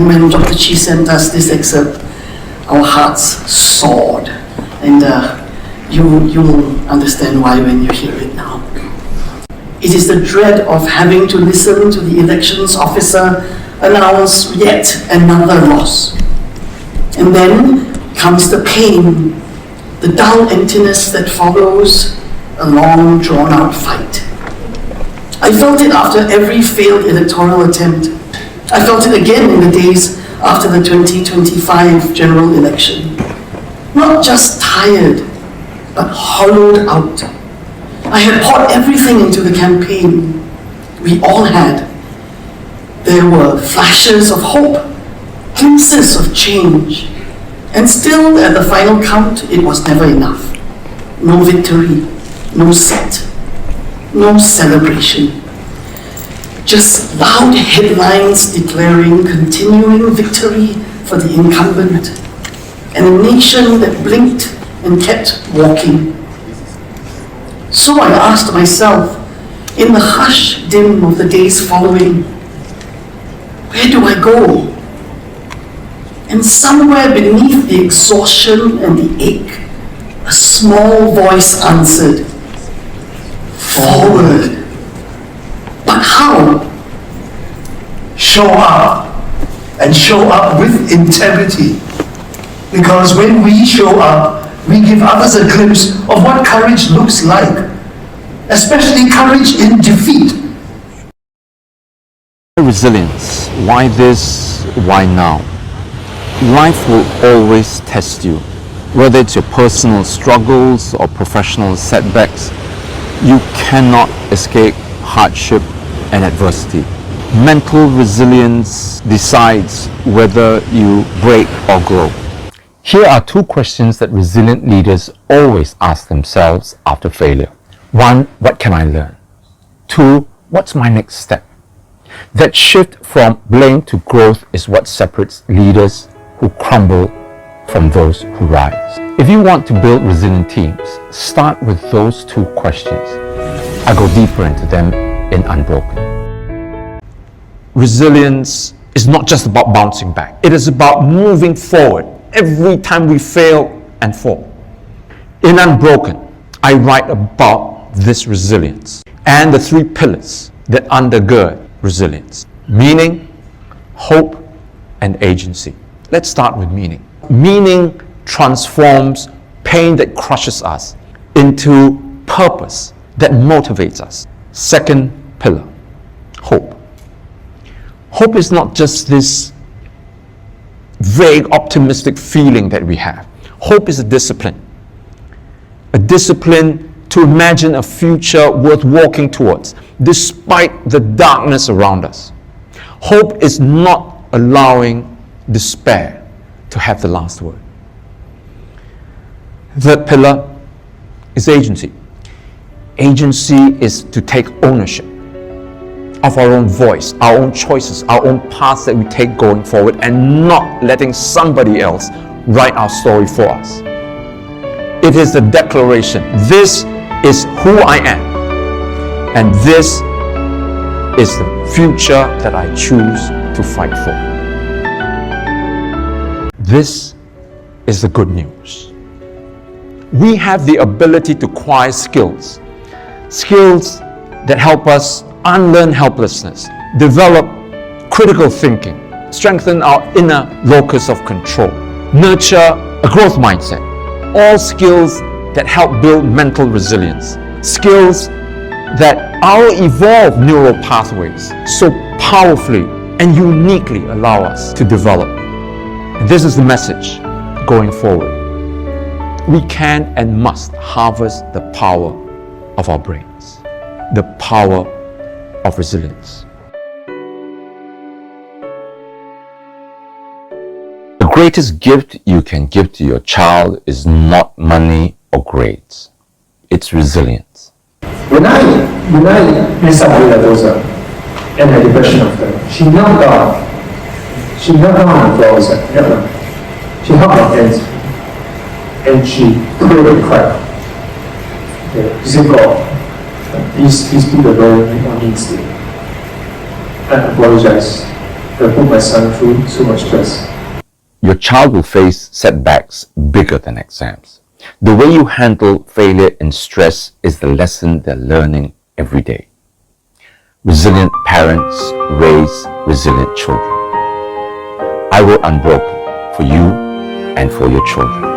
And when Dr. Chee sent us this excerpt, our hearts soared. And you will understand why when you hear it now. It is the dread of having to listen to the elections officer announce yet another loss. And then comes the pain, the dull emptiness that follows a long drawn-out fight. I felt it after every failed electoral attempt. I felt it again in the days after the 2025 general election. Not just tired, but hollowed out. I had poured everything into the campaign. We all had. There were flashes of hope, glimpses of change, and still at the final count, it was never enough. No victory, no seat, no celebration. Just loud headlines declaring continuing victory for the incumbent, and a nation that blinked and kept walking. So I asked myself, in the hush dim of the days following, where do I go? And somewhere beneath the exhaustion and the ache, a small voice answered, forward. But how? Show up, and show up with integrity. Because when we show up, we give others a glimpse of what courage looks like, especially courage in defeat. Resilience. Why this? Why now? Life will always test you. Whether it's your personal struggles or professional setbacks, you cannot escape hardship and adversity. Mental resilience decides whether you break or grow. Here are two questions that resilient leaders always ask themselves after failure. 1, what can I learn? 2, what's my next step? That shift from blame to growth is what separates leaders who crumble from those who rise. If you want to build resilient teams, start with those two questions. I go deeper into them in Unbroken. Resilience is not just about bouncing back. It is about moving forward every time we fail and fall. In Unbroken, I write about this resilience and the 3 pillars that undergird resilience: meaning, hope, and agency. Let's start with meaning. Meaning transforms pain that crushes us into purpose that motivates us. Second pillar, hope. Hope is not just this vague, optimistic feeling that we have. Hope is a discipline to imagine a future worth walking towards, despite the darkness around us. Hope is not allowing despair to have the last word. Third pillar is agency. Agency is to take ownership of our own voice, our own choices, our own paths that we take going forward, and not letting somebody else write our story for us. It is the declaration: this is who I am, and this is the future that I choose to fight for. This is the good news. We have the ability to acquire skills that help us unlearn helplessness, develop critical thinking, strengthen our inner locus of control, nurture a growth mindset. All skills that help build mental resilience, skills that our evolved neural pathways so powerfully and uniquely allow us to develop. And this is the message going forward. We can and must harvest the power of our brains, the power of resilience. The greatest gift you can give to your child is not money or grades. It's resilience. When I messed up with Adosa and the depression of her, she knelt down. She knelt down on the floor and said, "Knelt down." She held my hands and she prayed and cried. She said, "God, please put the burden on me instead. I apologize. I put my son through so much stress. Your child will face setbacks bigger than exams. The way you handle failure and stress is the lesson they're learning every day. Resilient parents raise resilient children. I wrote Unbroken for you and for your children.